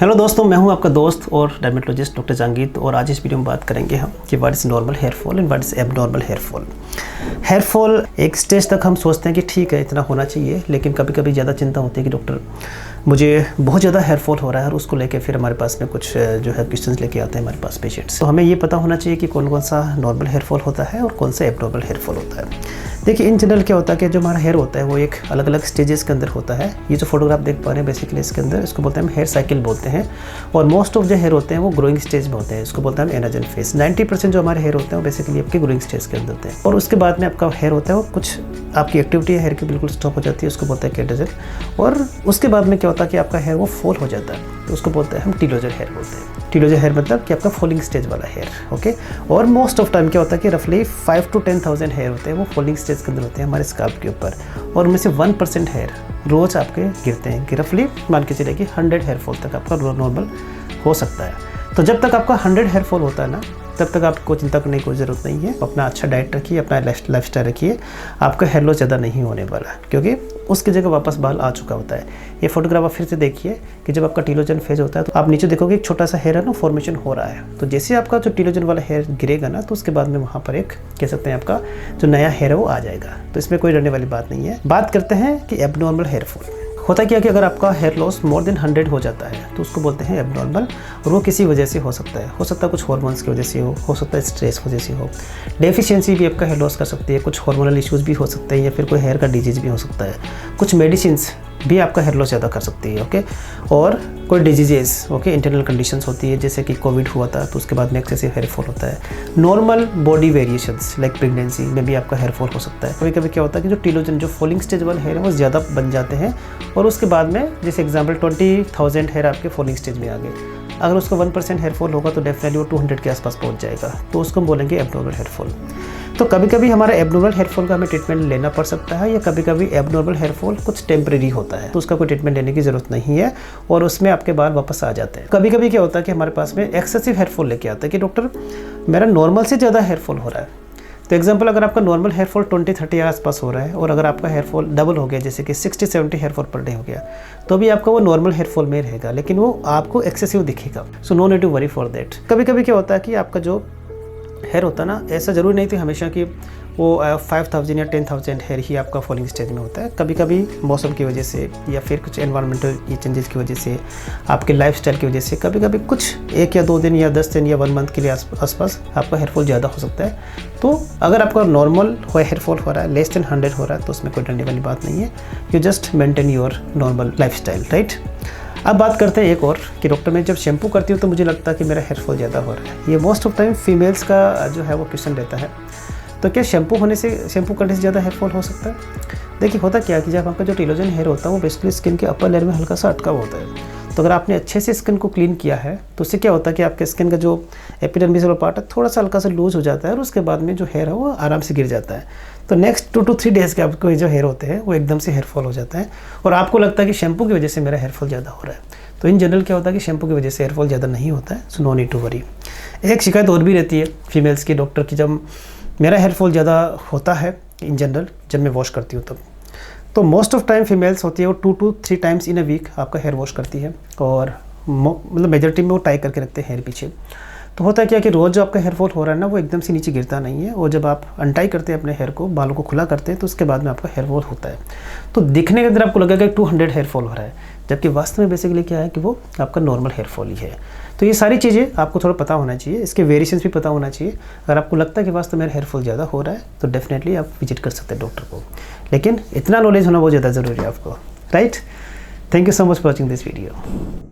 Hello दोस्तों, मैं हूं आपका दोस्त और डर्मेटोलॉजिस्ट डॉक्टर जहांगीर। और आज इस वीडियो में बात करेंगे हम कि what is normal hair fall and what is abnormal hair fall. Hair fall एक स्टेज तक हम सोचते हैं कि ठीक है, इतना होना चाहिए, लेकिन कभी कभी ज़्यादा चिंता होती है कि डॉक्टर मुझे बहुत ज़्यादा हेयर फॉल हो रहा है, और उसको लेकर फिर हमारे पास में कुछ जो है क्वेश्चंस लेके आते हैं हमारे पास पेशेंट्स। तो हमें ये पता होना चाहिए कि कौन कौन सा नॉर्मल हेयर फॉल होता है और कौन सा एबनॉर्मल हेयर फॉल होता है। देखिए, इन जनरल क्या होता है कि जो हमारा हेयर होता है वो एक अलग अलग स्टेजेस के अंदर होता है। ये जो फोटोग्राफ देख पा रहे हैं बेसिकली इसके अंदर, इसको बोलते हैं हम हेयर साइकिल बोलते हैं। और मोस्ट ऑफ जो हेयर होते हैं वो ग्रोइंग स्टेज में होते हैं, इसको बोलते हैं हम एनाजन फेज। 90% जो हमारे हेयर होते हैं वो बेसिकली आपके ग्रोइंग स्टेज के अंदर होते हैं। और उसके बाद में आपका हेयर होता है वो कुछ आपकी एक्टिविटी हेयर की बिल्कुल स्टॉप हो जाती है, उसको बोलते हैं कैटाजन। और उसके बाद में क्या होता है कि आपका हेयर वो फॉल हो जाता है, तो उसको बोलते हैं हम टीलोजर हेयर बोलते हैं। टीलोजर हेयर मतलब कि आपका फॉलिंग स्टेज वाला हेयर। ओके। और मोस्ट ऑफ टाइम क्या होता है कि रफली 5 to 10,000 हेयर होते हैं वो फॉलिंग स्टेज के अंदर होते हैं हमारे स्काल्प के ऊपर, और उनमें से 1% हेयर रोज आपके गिरते हैं कि रफली मान के चलिए कि 100 हेयर फॉल तक आपका नॉर्मल हो सकता है। तो जब तक आपका 100 हेयर फॉल होता है ना, तब तक आपको चिंता करने की कोई ज़रूरत नहीं है। अपना अच्छा डाइट रखिए, अपना लाइफ स्टाइल रखिए, आपका हेयर लॉस ज़्यादा नहीं होने वाला, क्योंकि उसकी जगह वापस बाल आ चुका होता है। ये फोटोग्राफ आप फिर से देखिए कि जब आपका टीलोजन फेज होता है तो आप नीचे देखोगे एक छोटा सा हेयर है ना, फॉर्मेशन हो रहा है। तो जैसे आपका जो टीलोजन वाला हेयर गिरेगा ना, तो उसके बाद में वहाँ पर एक कह सकते हैं आपका जो नया हेयर है वो आ जाएगा। तो इसमें कोई डरने वाली बात नहीं है। बात करते हैं कि एबनॉर्मल हेयर फॉल होता क्या कि अगर आपका हेयर लॉस मोर देन 100 हो जाता है तो उसको बोलते हैं एबनॉर्मल। और वो किसी वजह से हो सकता है कुछ हार्मोन्स की वजह से हो सकता है स्ट्रेस वजह से हो, डेफिशिएंसी भी आपका हेयर लॉस कर सकती है, कुछ हार्मोनल इश्यूज़ भी हो सकते हैं, या फिर कोई हेयर का डिजीज़ भी हो सकता है, कुछ मेडिसिन्स भी आपका हेयर लॉस ज़्यादा कर सकती है। ओके। और कोई डिजीजेस, ओके, इंटरनल कंडीशंस होती है, जैसे कि कोविड हुआ था तो उसके बाद में एक्सेसिव हेयर फॉल होता है। Normal body variations like pregnancy में भी आपका हेयर फॉल हो सकता है। कभी कभी क्या होता है कि जो टीलोजन जो फॉलिंग स्टेज वाले हेयर है वो ज़्यादा बन जाते हैं, और उसके बाद में जैसे एग्जाम्पल 20,000 हेयर आपके फॉलिंग स्टेज में आ गए, अगर उसका 1% हेयर फॉल होगा तो डेफिनेटली वो 200 के आसपास पहुंच जाएगा, तो उसको हम बोलेंगे एबनॉर्मल हेयर फॉल। तो कभी कभी हमारा एबनॉर्मल हेयर फॉल का हमें ट्रीटमेंट लेना पड़ सकता है, या कभी कभी एबनॉर्मल हेयर फॉल कुछ टेम्परेरी होता है तो उसका कोई ट्रीटमेंट लेने की ज़रूरत नहीं है, और उसमें आपके बाल वापस आ जाते हैं। कभी कभी क्या होता है कि हमारे पास में एक्सेसिव हेयर फॉल लेके आता है कि डॉक्टर मेरा नॉर्मल से ज़्यादा हेयर फॉल हो रहा है। तो एग्जाम्पल, अगर आपका नॉर्मल हेयर फॉल 20-30 आसपास हो रहा है, और अगर आपका हेयर फॉल डबल हो गया, जैसे कि 60-70 हेयर फॉल पर डे हो गया, तो भी आपका वो नॉर्मल हेयर फॉल में रहेगा, लेकिन वो आपको एक्सेसिव दिखेगा। So no need to worry for that. कभी कभी क्या होता है कि आपका जो हेयर होता है ना, ऐसा ज़रूरी नहीं थी हमेशा कि वो 5,000 या 10,000 हेयर ही आपका फॉलिंग स्टेज में होता है। कभी कभी मौसम की वजह से, या फिर कुछ एनवायरमेंटल चेंजेस की वजह से, आपके लाइफस्टाइल की वजह से, कभी कभी कुछ 1 या 2 दिन या 10 दिन या 1 मंथ के लिए आसपास आपका हेयर फॉल ज़्यादा हो सकता है। तो अगर आपका नॉर्मल हेयर फॉल हो रहा है, लेस देन 100 हो रहा है, तो उसमें कोई डरने वाली बात नहीं है। You just maintain your normal lifestyle, right. अब बात करते हैं एक और कि डॉक्टर, मैं जब शैम्पू करती हूँ तो मुझे लगता है कि मेरा हेयर फॉल ज़्यादा हो रहा है। ये मोस्ट ऑफ टाइम फीमेल्स का जो है वो क्वेश्चन रहता है। तो क्या शैम्पू करने से ज़्यादा हेयर फॉल हो सकता है? देखिए, होता क्या है कि जब आपका जो टीलोजन हेयर होता है वो बेसिकली स्किन के अपर लेयर में हल्का सा अटका हुआ होता है। तो अगर आपने अच्छे से स्किन को क्लीन किया है तो उससे क्या होता है कि आपके स्किन का जो एपिडर्मिस वाला पार्ट है थोड़ा सा हल्का सा लूज हो जाता है, और उसके बाद में जो हेयर है वो आराम से गिर जाता है। तो नेक्स्ट 2 to 3 डेज़ के आपको जो हेयर होते हैं वो एकदम से हेयर फॉल हो जाता है, और आपको लगता है कि शैम्पू की वजह से मेरा हेयर फॉल ज़्यादा हो रहा है। तो इन जनरल क्या होता है कि शैम्पू की वजह से हेयर फॉल ज़्यादा नहीं होता है। So no need to worry. एक शिकायत और भी रहती है फीमेल्स की डॉक्टर की, जब मेरा हेयर फॉल ज़्यादा होता है इन जनरल जब मैं वॉश करती हूँ तब, तो मोस्ट ऑफ टाइम फीमेल्स होती है वो 2 to 3 times in a week आपका हेयर वॉश करती है, और मतलब मेजॉरिटी में वो टाई करके रखते हैं हेयर पीछे। तो होता है क्या कि रोज़ जो आपका हेयर फॉल हो रहा है ना वो एकदम से नीचे गिरता नहीं है, और जब आप अनटाई करते हैं अपने हेयर को, बालों को खुला करते हैं, तो उसके बाद में आपका हेयर फॉल होता है। तो दिखने के अंदर आपको लगेगा कि 200 हेयर फॉल हो रहा है, जबकि वास्तव में बेसिकली क्या है कि वो आपका नॉर्मल हेयर फॉल ही है। तो ये सारी चीज़ें आपको थोड़ा पता होना चाहिए, इसके वेरिएशंस भी पता होना चाहिए। अगर आपको लगता है कि वास्तव में मेरा हेयर फॉल ज़्यादा हो रहा है तो डेफिनेटली आप विजिट कर सकते हैं डॉक्टर को, लेकिन इतना नॉलेज होना बहुत ज़्यादा ज़रूरी है आपको, right. Thank you so much for watching this video.